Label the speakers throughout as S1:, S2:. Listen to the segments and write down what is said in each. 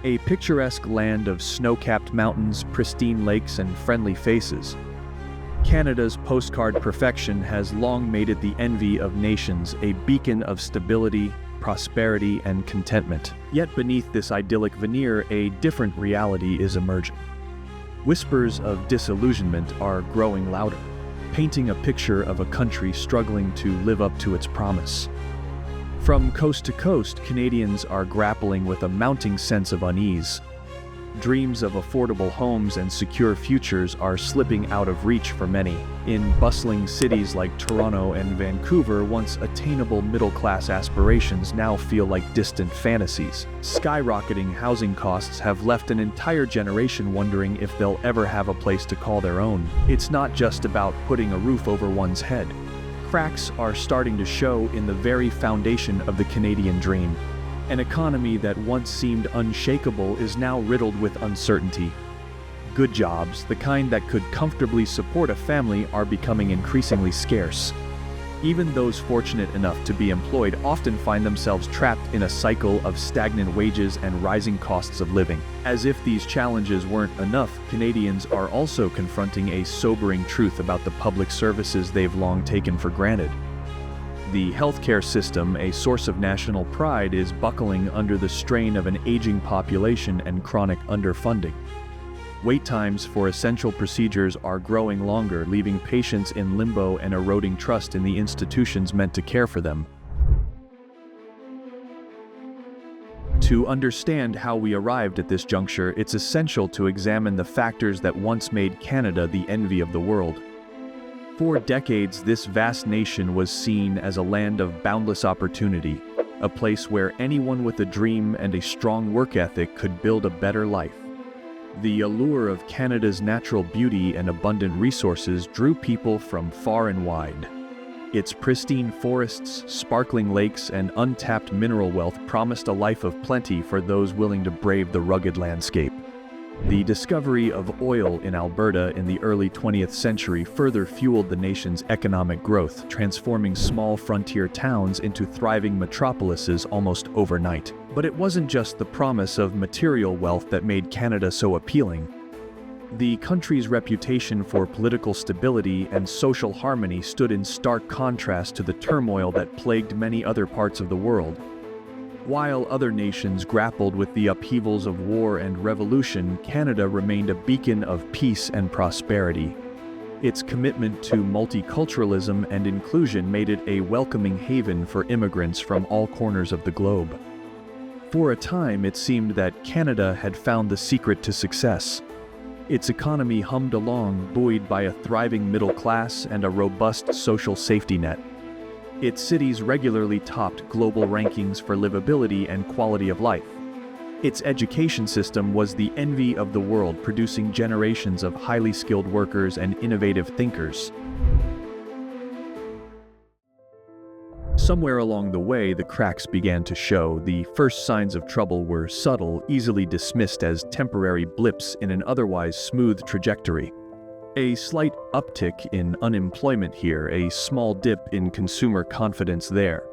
S1: a picturesque land of snow-capped mountains, pristine lakes, and friendly faces. Canada's postcard perfection has long made it the envy of nations, a beacon of stability, prosperity, and contentment. Yet beneath this idyllic veneer, a different reality is emerging. Whispers of disillusionment are growing louder, painting a picture of a country struggling to live up to its promise. From coast to coast, Canadians are grappling with a mounting sense of unease. Dreams of affordable homes and secure futures are slipping out of reach for many. In bustling cities like Toronto and Vancouver, once attainable middle-class aspirations now feel like distant fantasies. Skyrocketing housing costs have left an entire generation wondering if they'll ever have a place to call their own. It's not just about putting a roof over one's head. Cracks are starting to show in the very foundation of the Canadian dream. An economy that once seemed unshakable is now riddled with uncertainty. Good jobs, the kind that could comfortably support a family, are becoming increasingly scarce. Even those fortunate enough to be employed often find themselves trapped in a cycle of stagnant wages and rising costs of living. As if these challenges weren't enough, Canadians are also confronting a sobering truth about the public services they've long taken for granted. The healthcare system, a source of national pride, is buckling under the strain of an aging population and chronic underfunding. Wait times for essential procedures are growing longer, leaving patients in limbo and eroding trust in the institutions meant to care for them. To understand how we arrived at this juncture, it's essential to examine the factors that once made Canada the envy of the world. For decades, this vast nation was seen as a land of boundless opportunity, a place where anyone with a dream and a strong work ethic could build a better life. The allure of Canada's natural beauty and abundant resources drew people from far and wide. Its pristine forests, sparkling lakes, and untapped mineral wealth promised a life of plenty for those willing to brave the rugged landscape. The discovery of oil in Alberta in the early 20th century further fueled the nation's economic growth, transforming small frontier towns into thriving metropolises almost overnight. But it wasn't just the promise of material wealth that made Canada so appealing. The country's reputation for political stability and social harmony stood in stark contrast to the turmoil that plagued many other parts of the world. While other nations grappled with the upheavals of war and revolution, Canada remained a beacon of peace and prosperity. Its commitment to multiculturalism and inclusion made it a welcoming haven for immigrants from all corners of the globe. For a time, it seemed that Canada had found the secret to success. Its economy hummed along, buoyed by a thriving middle class and a robust social safety net. Its cities regularly topped global rankings for livability and quality of life. Its education system was the envy of the world, producing generations of highly skilled workers and innovative thinkers. Somewhere along the way, the cracks began to show. The first signs of trouble were subtle, easily dismissed as temporary blips in an otherwise smooth trajectory. A slight uptick in unemployment here, a small dip in consumer confidence there.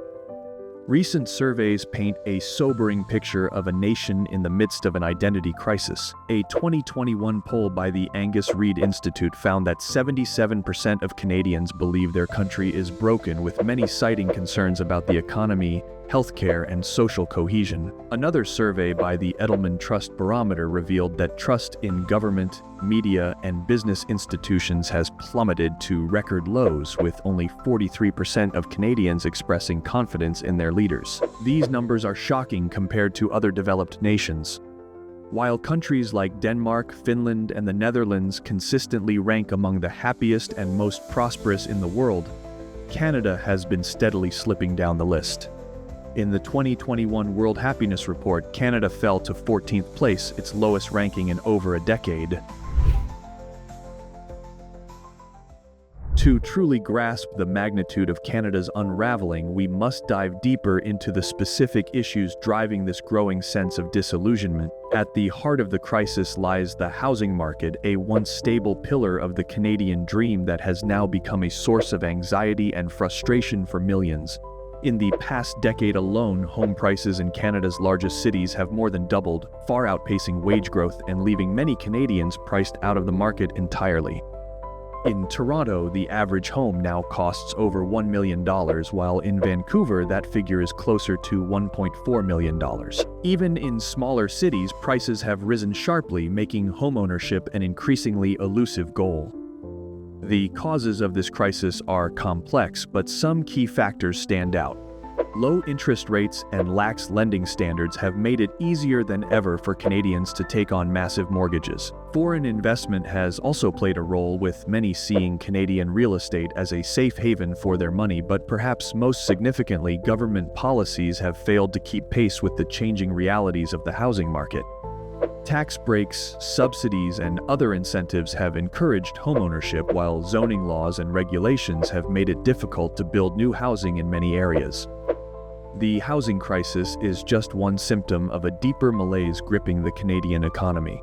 S1: Recent surveys paint a sobering picture of a nation in the midst of an identity crisis. A 2021 poll by the Angus Reid Institute found that 77% of Canadians believe their country is broken, with many citing concerns about the economy, healthcare, and social cohesion. Another survey by the Edelman Trust Barometer revealed that trust in government, media, and business institutions has plummeted to record lows, with only 43% of Canadians expressing confidence in their leaders. These numbers are shocking compared to other developed nations. While countries like Denmark, Finland, and the Netherlands consistently rank among the happiest and most prosperous in the world, Canada has been steadily slipping down the list. In the 2021 World Happiness Report, Canada fell to 14th place, its lowest ranking in over a decade. To truly grasp the magnitude of Canada's unraveling, we must dive deeper into the specific issues driving this growing sense of disillusionment. At the heart of the crisis lies the housing market, a once stable pillar of the Canadian dream that has now become a source of anxiety and frustration for millions. In the past decade alone, home prices in Canada's largest cities have more than doubled, far outpacing wage growth and leaving many Canadians priced out of the market entirely. In Toronto, the average home now costs over $1 million, while in Vancouver that figure is closer to $1.4 million. Even in smaller cities, prices have risen sharply, making homeownership an increasingly elusive goal. The causes of this crisis are complex, but some key factors stand out. Low interest rates and lax lending standards have made it easier than ever for Canadians to take on massive mortgages. Foreign investment has also played a role, with many seeing Canadian real estate as a safe haven for their money, but perhaps most significantly, government policies have failed to keep pace with the changing realities of the housing market. Tax breaks, subsidies, and other incentives have encouraged homeownership, while zoning laws and regulations have made it difficult to build new housing in many areas. The housing crisis is just one symptom of a deeper malaise gripping the Canadian economy.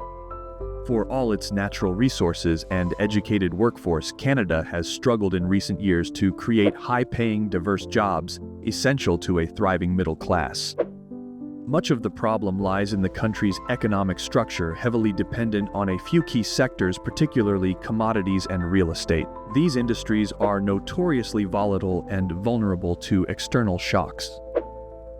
S1: For all its natural resources and educated workforce, Canada has struggled in recent years to create high-paying, diverse jobs essential to a thriving middle class. Much of the problem lies in the country's economic structure, heavily dependent on a few key sectors, particularly commodities and real estate. These industries are notoriously volatile and vulnerable to external shocks.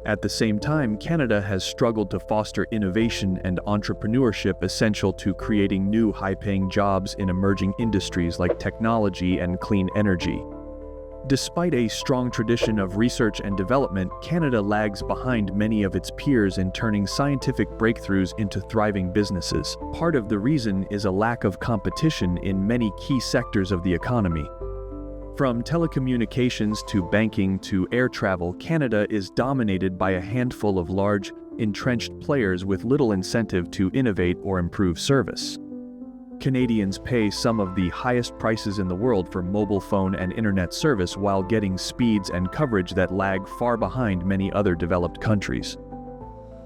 S1: At the same time, Canada has struggled to foster innovation and entrepreneurship essential to creating new high-paying jobs in emerging industries like technology and clean energy. Despite a strong tradition of research and development, Canada lags behind many of its peers in turning scientific breakthroughs into thriving businesses. Part of the reason is a lack of competition in many key sectors of the economy. From telecommunications to banking to air travel, Canada is dominated by a handful of large, entrenched players with little incentive to innovate or improve service. Canadians pay some of the highest prices in the world for mobile phone and internet service, while getting speeds and coverage that lag far behind many other developed countries.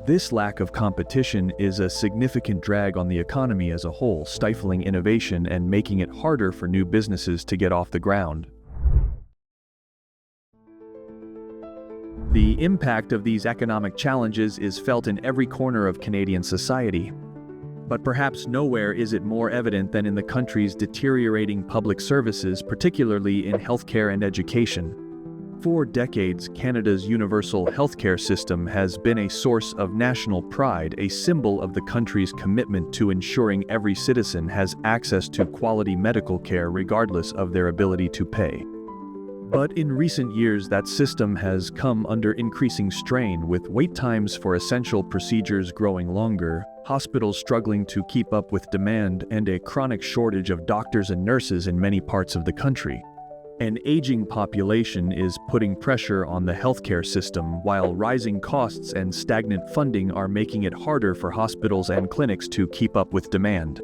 S1: This lack of competition is a significant drag on the economy as a whole, stifling innovation and making it harder for new businesses to get off the ground. The impact of these economic challenges is felt in every corner of Canadian society. But perhaps nowhere is it more evident than in the country's deteriorating public services, particularly in healthcare and education. For decades, Canada's universal healthcare system has been a source of national pride, a symbol of the country's commitment to ensuring every citizen has access to quality medical care regardless of their ability to pay. But in recent years, that system has come under increasing strain, with wait times for essential procedures growing longer, hospitals struggling to keep up with demand, and a chronic shortage of doctors and nurses in many parts of the country. An aging population is putting pressure on the healthcare system, while rising costs and stagnant funding are making it harder for hospitals and clinics to keep up with demand.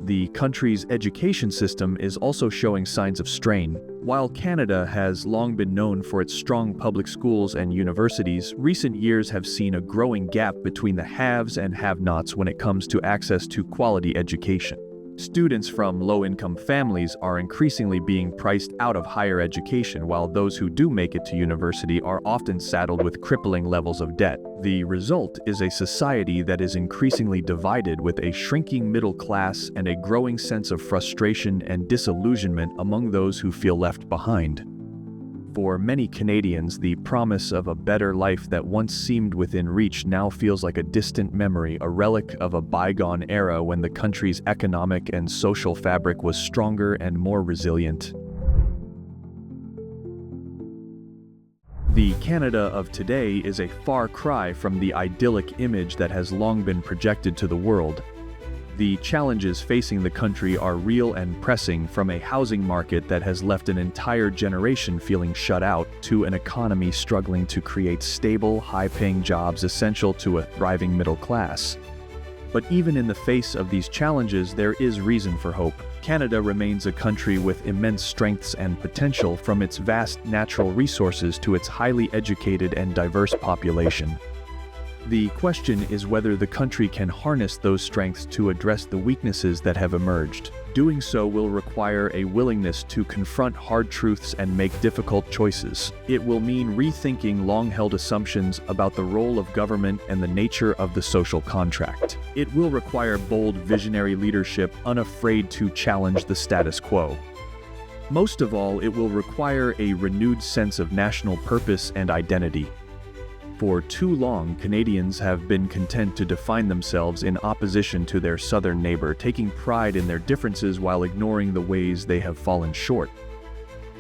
S1: The country's education system is also showing signs of strain. While Canada has long been known for its strong public schools and universities, recent years have seen a growing gap between the haves and have-nots when it comes to access to quality education. Students from low-income families are increasingly being priced out of higher education, while those who do make it to university are often saddled with crippling levels of debt. The result is a society that is increasingly divided, with a shrinking middle class and a growing sense of frustration and disillusionment among those who feel left behind. For many Canadians, the promise of a better life that once seemed within reach now feels like a distant memory, a relic of a bygone era when the country's economic and social fabric was stronger and more resilient. The Canada of today is a far cry from the idyllic image that has long been projected to the world. The challenges facing the country are real and pressing, from a housing market that has left an entire generation feeling shut out, to an economy struggling to create stable, high-paying jobs essential to a thriving middle class. But even in the face of these challenges, there is reason for hope. Canada remains a country with immense strengths and potential, from its vast natural resources to its highly educated and diverse population. The question is whether the country can harness those strengths to address the weaknesses that have emerged. Doing so will require a willingness to confront hard truths and make difficult choices. It will mean rethinking long-held assumptions about the role of government and the nature of the social contract. It will require bold, visionary leadership, unafraid to challenge the status quo. Most of all, it will require a renewed sense of national purpose and identity. For too long, Canadians have been content to define themselves in opposition to their southern neighbor, taking pride in their differences while ignoring the ways they have fallen short.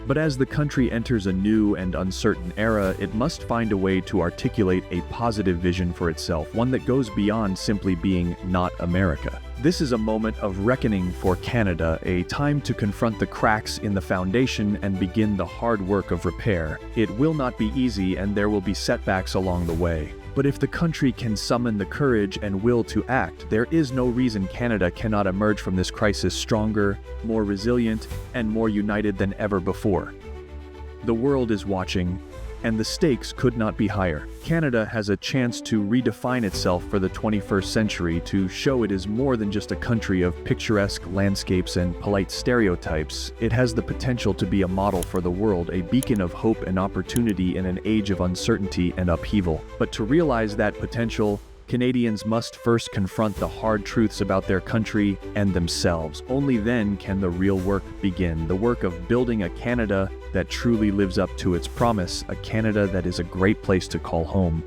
S1: But as the country enters a new and uncertain era, it must find a way to articulate a positive vision for itself, one that goes beyond simply being not America. This is a moment of reckoning for Canada, a time to confront the cracks in the foundation and begin the hard work of repair. It will not be easy, and there will be setbacks along the way. But if the country can summon the courage and will to act, there is no reason Canada cannot emerge from this crisis stronger, more resilient, and more united than ever before. The world is watching, and the stakes could not be higher. Canada has a chance to redefine itself for the 21st century, to show it is more than just a country of picturesque landscapes and polite stereotypes. It has the potential to be a model for the world, a beacon of hope and opportunity in an age of uncertainty and upheaval. But to realize that potential, Canadians must first confront the hard truths about their country and themselves. Only then can the real work begin, the work of building a Canada that truly lives up to its promise, a Canada that is a great place to call home.